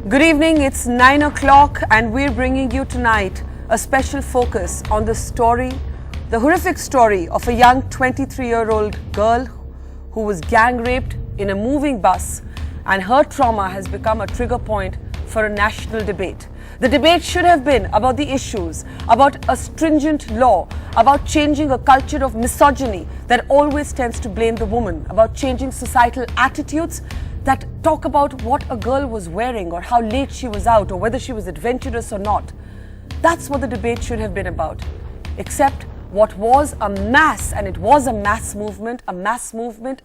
Good evening, it's 9 o'clock and we're bringing you tonight a special focus on the story, the horrific story of a young 23-year-old girl who was gang raped in a moving bus, and her trauma has become a trigger point for a national debate. The debate should have been about the issues, about a stringent law, about changing a culture of misogyny that always tends to blame the woman, about changing societal attitudes that talk about what a girl was wearing or how late she was out or whether she was adventurous or not. That's what the debate should have been about. Except what was a mass, and it was a mass movement,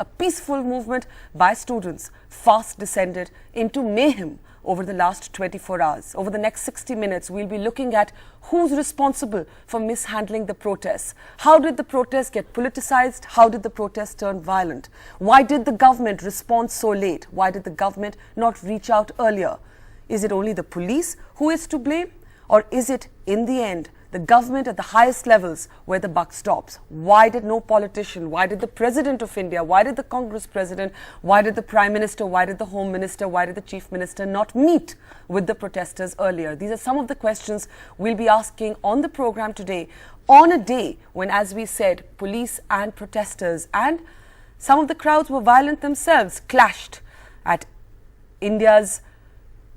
a peaceful movement by students, fast descended into mayhem over the last 24 hours. Over the next 60 minutes, we'll be looking at who's responsible for mishandling the protests. How did the protests get politicized? How did the protests turn violent? Why did the government respond so late? Why did the government not reach out earlier? Is it only the police who is to blame? Or is it, in the end, the government at the highest levels where the buck stops? Why did no politician, why did the President of India, why did the Congress President, why did the Prime Minister, why did the Home Minister, why did the Chief Minister not meet with the protesters earlier? These are some of the questions we'll be asking on the program today, on a day when, as we said, police and protesters and some of the crowds were violent themselves, clashed at India's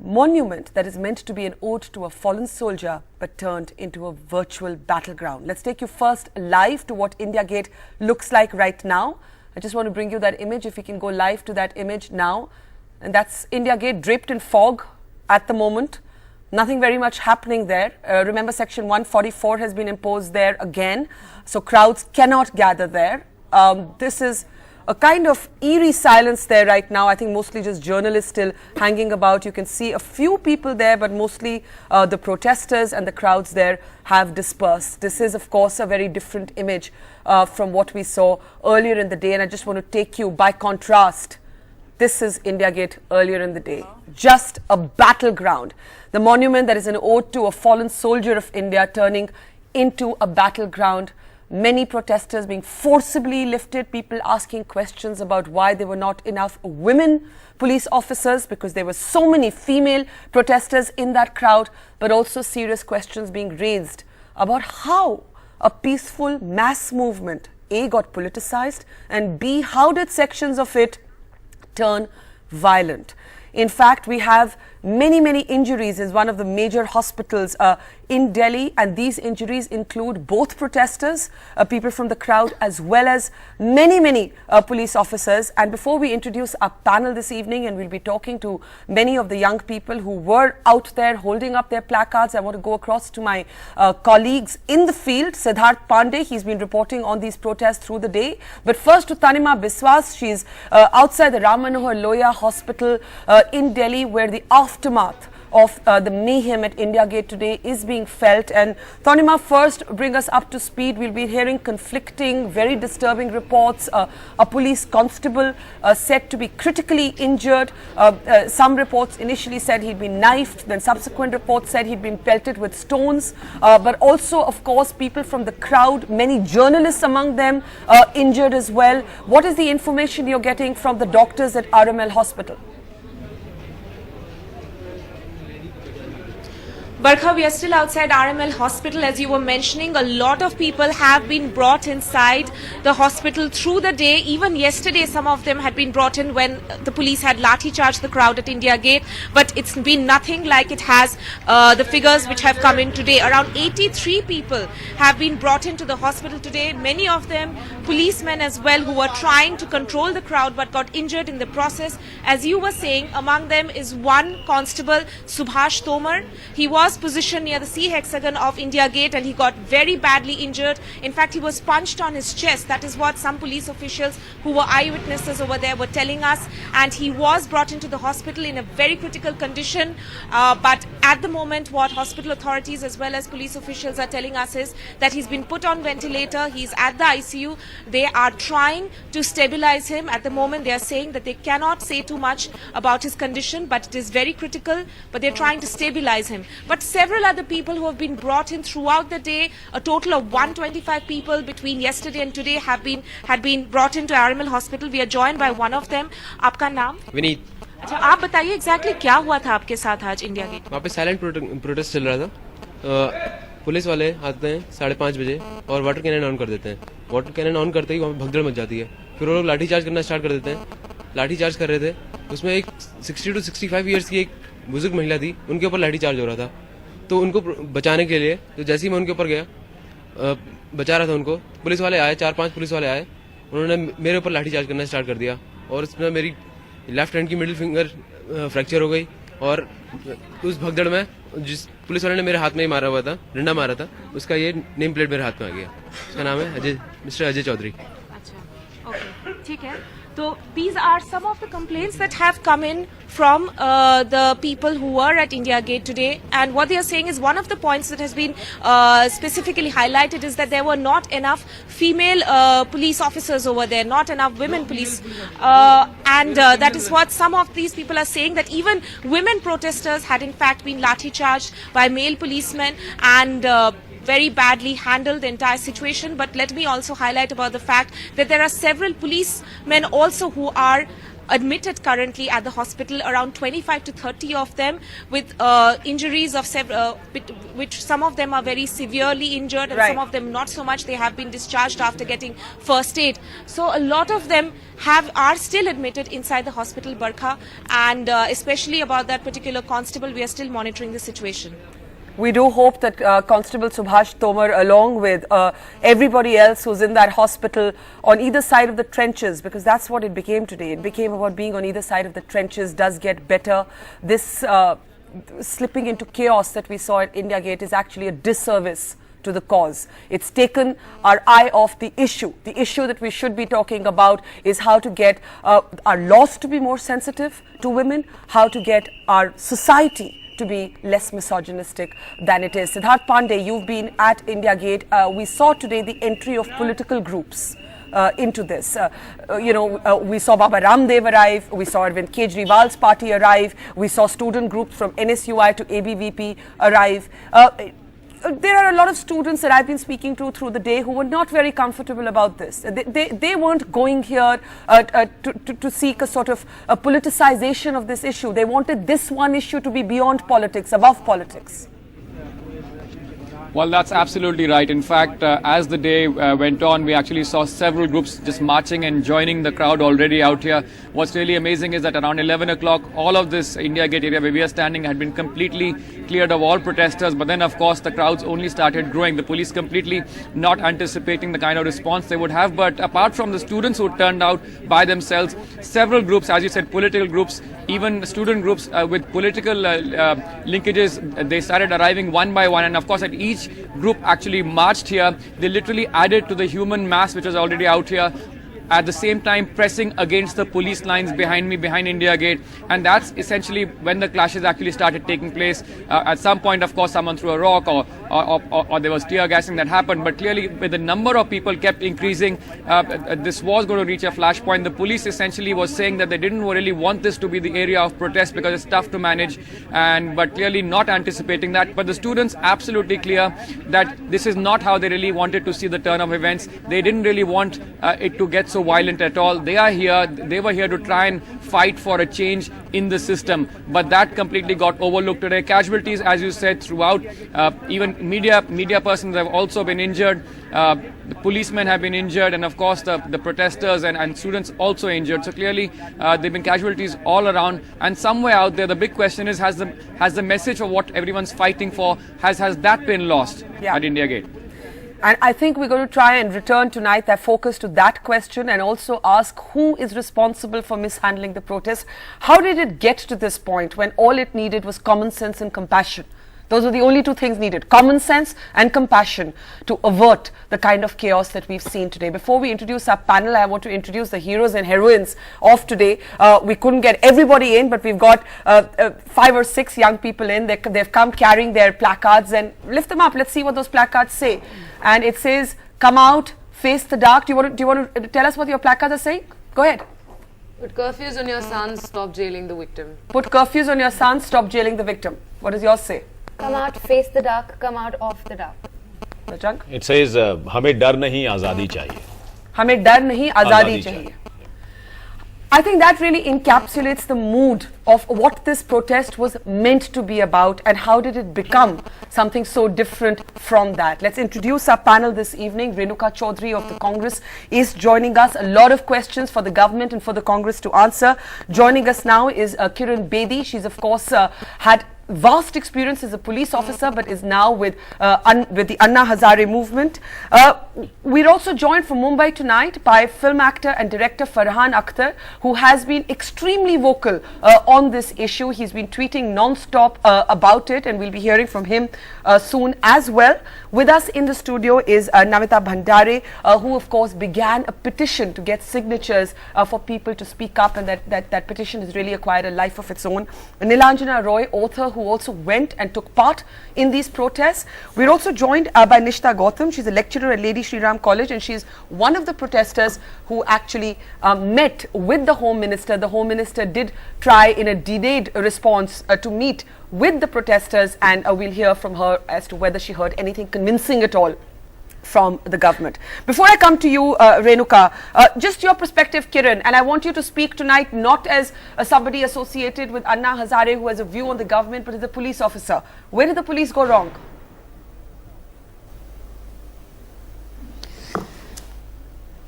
monument that is meant to be an ode to a fallen soldier but turned into a virtual battleground. Let's take you first live to what India Gate looks like right now. I just want to bring you that image, if we can go live to that image now. And that's India Gate draped in fog at the moment. Nothing very much happening there. Remember, Section 144 has been imposed there again, so crowds cannot gather there. This is a kind of eerie silence there right now. I think mostly just journalists still hanging about. You can see a few people there, but mostly the protesters and the crowds there have dispersed. This is, of course, a very different image from what we saw earlier in the day. And I just want to take you, by contrast, this is India Gate earlier in the day. Just a battleground. The monument that is an ode to a fallen soldier of India turning into a battleground. Many protesters being forcibly lifted, people asking questions about why there were not enough women police officers because there were so many female protesters in that crowd, but also serious questions being raised about how a peaceful mass movement, A, got politicized, and B, how did sections of it turn violent. In fact, we have many injuries in one of the major hospitals in Delhi, and these injuries include both protesters, people from the crowd, as well as many police officers. And before we introduce our panel this evening, and we'll be talking to many of the young people who were out there holding up their placards, I want to go across to my colleagues in the field. Siddharth Pandey, he's been reporting on these protests through the day. But first to Tanima Biswas, she's outside the Ram Manohar Lohia Hospital in Delhi, where the aftermath of the mayhem at India Gate today is being felt. And Tanima, first bring us up to speed. We'll be hearing conflicting, very disturbing reports. A police constable said to be critically injured. Some reports initially said he'd been knifed, then subsequent reports said he'd been pelted with stones. But also, of course, people from the crowd, many journalists among them, injured as well. What is the information you're getting from the doctors at RML Hospital? Barkha, we are still outside RML Hospital. As you were mentioning, a lot of people have been brought inside the hospital through the day. Even yesterday, some of them had been brought in when the police had lathi charged the crowd at India Gate. But it's been nothing like it has the figures which have come in today. Around 83 people have been brought into the hospital today. Many of them policemen as well, who were trying to control the crowd but got injured in the process. As you were saying, among them is one constable, Subhash Tomar. He was positioned near the C hexagon of India Gate and he got very badly injured. In fact, he was punched on his chest. That is what some police officials who were eyewitnesses over there were telling us. And he was brought into the hospital in a very critical condition. But at the moment, what hospital authorities as well as police officials are telling us is that he's been put on ventilator. He's at the ICU. They are trying to stabilize him. At the moment, they are saying that they cannot say too much about his condition, but it is very critical. But they're trying to stabilize him. But several other people who have been brought in throughout the day, a total of 125 people between yesterday and today had been brought into RML Hospital. We are joined by one of them. Aapka naam? Vineet. अच्छा, आप बताइए exactly क्या हुआ था आपके साथ आज India gate? वहाँ पे साइलेंट प्रोटेस्ट चल रहा था। पुलिस वाले आते हैं 5:30 बजे और वाटर कैनन ऑन कर देते हैं। वाटर कैनन ऑन करते ही वहाँ पे भगदड़ मच जाती है। फिर वो लोग लाठीचार्ज करना स्टार्ट कर देते हैं। लाठीचार्ज कर रहे थे, उसमें एक 60 to 65 ईयर्स की एक बुजुर्ग महिला थी, उनके ऊपर लाठीचार्ज हो रहा था। तो उनको बचाने के लिए, तो जैसे ही मैं उनके ऊपर गया, बचा रहा था उनको, पुलिस वाले आए, 4-5 पुलिस वाले आए, उन्होंने मेरे ऊपर लाठीचार्ज करना स्टार्ट कर दिया और उसमें मेरी लेफ्ट हैंड की मिडिल फिंगर फ्रैक्चर हो गई। और उस भगदड़ में जिस पुलिस वाले ने मेरे हाथ में ही मारा हुआ था, डंडा मारा था, उसका ये नेम प्लेट मेरे हाथ में आ गया। उसका नाम है मिस्टर अजय चौधरी। अच्छा, ओके, ठीक है। So these are some of the complaints that have come in from the people who were at India Gate today, and what they are saying is one of the points that has been specifically highlighted is that there were not enough female police officers over there, not enough women police, and that is what some of these people are saying, that even women protesters had in fact been lathi charged by male policemen and very badly handled the entire situation. But let me also highlight about the fact that there are several policemen also who are admitted currently at the hospital, around 25 to 30 of them with injuries of several, which some of them are very severely injured and some of them not so much. They have been discharged after getting first aid. So a lot of them are still admitted inside the hospital, Barkha, and especially about that particular constable, we are still monitoring the situation. We do hope that Constable Subhash Tomar, along with everybody else who's in that hospital on either side of the trenches, because that's what it became today. It became about being on either side of the trenches, does get better. This slipping into chaos that we saw at India Gate is actually a disservice to the cause. It's taken our eye off the issue. The issue that we should be talking about is how to get our laws to be more sensitive to women, how to get our society to be less misogynistic than it is. Siddharth Pandey, you've been at India Gate. We saw today the entry of political groups into this. We saw Baba Ramdev arrive, we saw Arvind Kejriwal's party arrive, we saw student groups from NSUI to ABVP arrive. There are a lot of students that I've been speaking to through the day who were not very comfortable about this. They weren't going here to seek a sort of a politicization of this issue. They wanted this one issue to be beyond politics, above politics. Well, that's absolutely right. In fact, as the day went on, we actually saw several groups just marching and joining the crowd already out here. What's really amazing is that around 11 o'clock, all of this India Gate area where we are standing had been completely cleared of all protesters. But then, of course, the crowds only started growing. The police completely not anticipating the kind of response they would have. But apart from the students who turned out by themselves, several groups, as you said, political groups, even student groups with political linkages, they started arriving one by one. And of course, at each group actually marched here. They literally added to the human mass which was already out here, at the same time pressing against the police lines behind me, behind India Gate. And that's essentially when the clashes actually started taking place. At some point, of course, someone threw a rock or there was tear gassing that happened. But clearly, with the number of people kept increasing, this was going to reach a flashpoint. The police essentially was saying that they didn't really want this to be the area of protest because it's tough to manage, but clearly not anticipating that. But the students absolutely clear that this is not how they really wanted to see the turn of events. They didn't really want it to get so violent at all. They are here. They were here to try and fight for a change in the system, but that completely got overlooked today. Casualties, as you said, throughout. Even media persons have also been injured. The policemen have been injured, and of course the protesters and students also injured. So clearly there've been casualties all around. And somewhere out there, the big question is: has the message of what everyone's fighting for has that been lost at India Gate? And I think we're going to try and return tonight that focus to that question and also ask who is responsible for mishandling the protest. How did it get to this point when all it needed was common sense and compassion? Those are the only two things needed, common sense and compassion, to avert the kind of chaos that we've seen today. Before we introduce our panel, I want to introduce the heroes and heroines of today. We couldn't get everybody in, but we've got 5 or 6 young people in. They've come carrying their placards, and lift them up. Let's see what those placards say. And it says, "Come out, face the dark." Do you want to tell us what your placards are saying? Go ahead. Put curfews on your sons, stop jailing the victim. Put curfews on your sons, stop jailing the victim. What does yours say? Come out, face the dark, come out of the dark. Rajang? It says, हमें डर नहीं आज़ादी चाहिए. हमें डर नहीं आज़ादी चाहिए. I think that really encapsulates the mood of what this protest was meant to be about and how did it become something so different from that. Let's introduce our panel this evening. Renuka Chaudhary of the Congress is joining us. A lot of questions for the government and for the Congress to answer. Joining us now is Kiran Bedi. She's of course had vast experience as a police officer but is now with the Anna Hazare movement. We're also joined from Mumbai tonight by film actor and director Farhan Akhtar, who has been extremely vocal on this issue. He's been tweeting non-stop about it, and we'll be hearing from him soon as well. With us in the studio is Namita Bhandare, who of course began a petition to get signatures for people to speak up, and that petition has really acquired a life of its own. Nilanjana Roy, author who also went and took part in these protests. We're also joined by Nishta Gautam. She's a lecturer at Lady Shri Ram College, and she's one of the protesters who actually met with the Home Minister. The Home Minister did try in a delayed response to meet with the protesters, and we'll hear from her as to whether she heard anything convincing at all from the government. Before I come to you, Renuka, just your perspective, Kiran, and I want you to speak tonight not as somebody associated with Anna Hazare who has a view on the government, but as a police officer. Where did the police go wrong?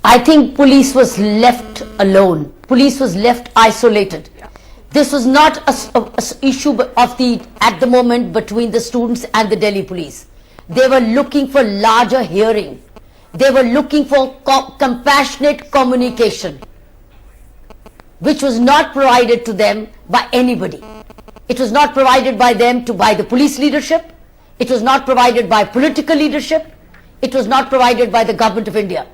I think police was left alone. Police was left isolated. Yeah. This was not a issue of at the moment between the students and the Delhi police. They were looking for larger hearing. They were looking for compassionate communication, which was not provided to them by anybody. It was not provided by them by the police leadership. It was not provided by political leadership. It was not provided by the government of India.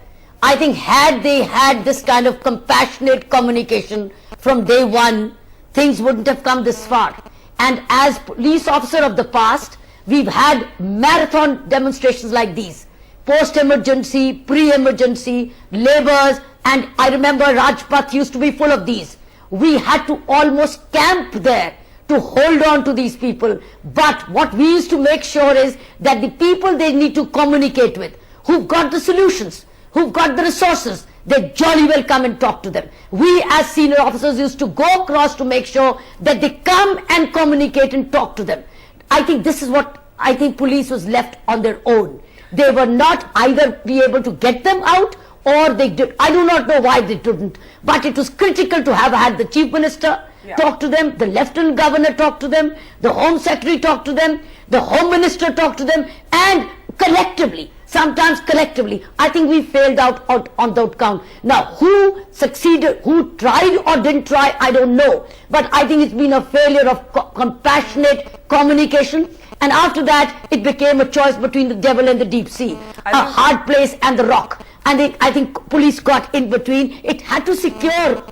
I think had they had this kind of compassionate communication from day one, things wouldn't have come this far. And as police officer of the past, we've had marathon demonstrations like these, post-emergency, pre-emergency, labours, and I remember Rajpath used to be full of these. We had to almost camp there to hold on to these people. But what we used to make sure is that the people they need to communicate with, who've got the solutions, who've got the resources, they jolly well come and talk to them. We as senior officers used to go across to make sure that they come and communicate and talk to them. I think this is what I think police was left on their own. They were not either be able to get them out or they did. I do not know why they didn't, but it was critical to have had the Chief Minister talk to them, the Lieutenant Governor talk to them, the Home Secretary talk to them, the Home Minister talk to them, and collectively, sometimes collectively, I think we failed out on that count. Now, who succeeded, who tried or didn't try, I don't know. But I think it's been a failure of compassionate communication. And after that, it became a choice between the devil and the deep sea, a hard place and the rock. And I think police got in between. It had to secure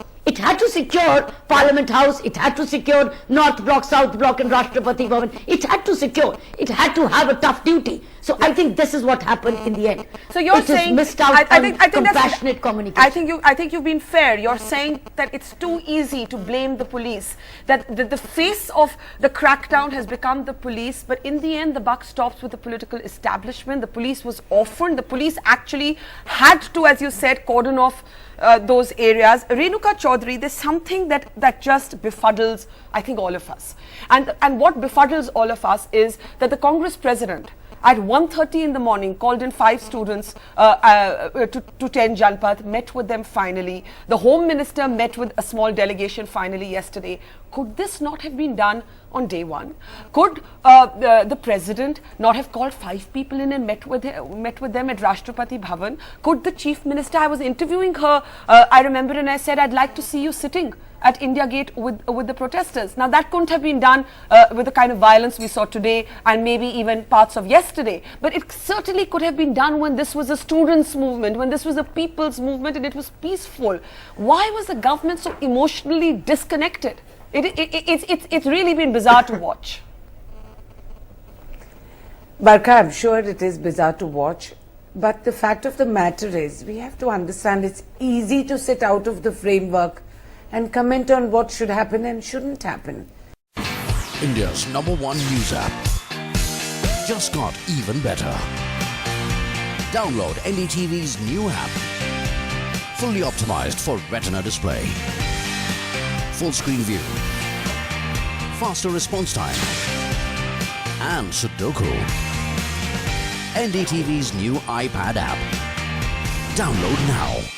Parliament House, it had to secure North Block, South Block and Rashtrapati Bhavan. It had to secure, it had to have a tough duty. So I think this is what happened in the end. So you're saying, missed out I think compassionate communication. I think you've been fair. You're saying that it's too easy to blame the police, that the face of the crackdown has become the police, but in the end the buck stops with the political establishment. The police was orphaned. The police actually had to, as you said, cordon off those areas. Renuka Chaudhary, there's something that just befuddles, I think, all of us. And what befuddles all of us is that the Congress president at 1:30 in the morning called in 5 students to 10 Janpath, met with them finally. The Home Minister met with a small delegation finally yesterday. Could this not have been done on day one? Could the president not have called 5 people in and met with them at Rashtrapati Bhavan? Could the Chief Minister, I was interviewing her, I remember, and I said, I'd like to see you sitting at India Gate with the protesters. Now that couldn't have been done with the kind of violence we saw today and maybe even parts of yesterday, but it certainly could have been done when this was a students' movement, when this was a people's movement and it was peaceful. Why was the government so emotionally disconnected? It's really been bizarre to watch. Barka, I'm sure it is bizarre to watch, but the fact of the matter is we have to understand it's easy to sit out of the framework and comment on what should happen and shouldn't happen. India's #1 news app just got even better. Download NDTV's new app, fully optimized for retina display. full screen view, faster response time, and Sudoku. NDTV's new iPad app. Download now.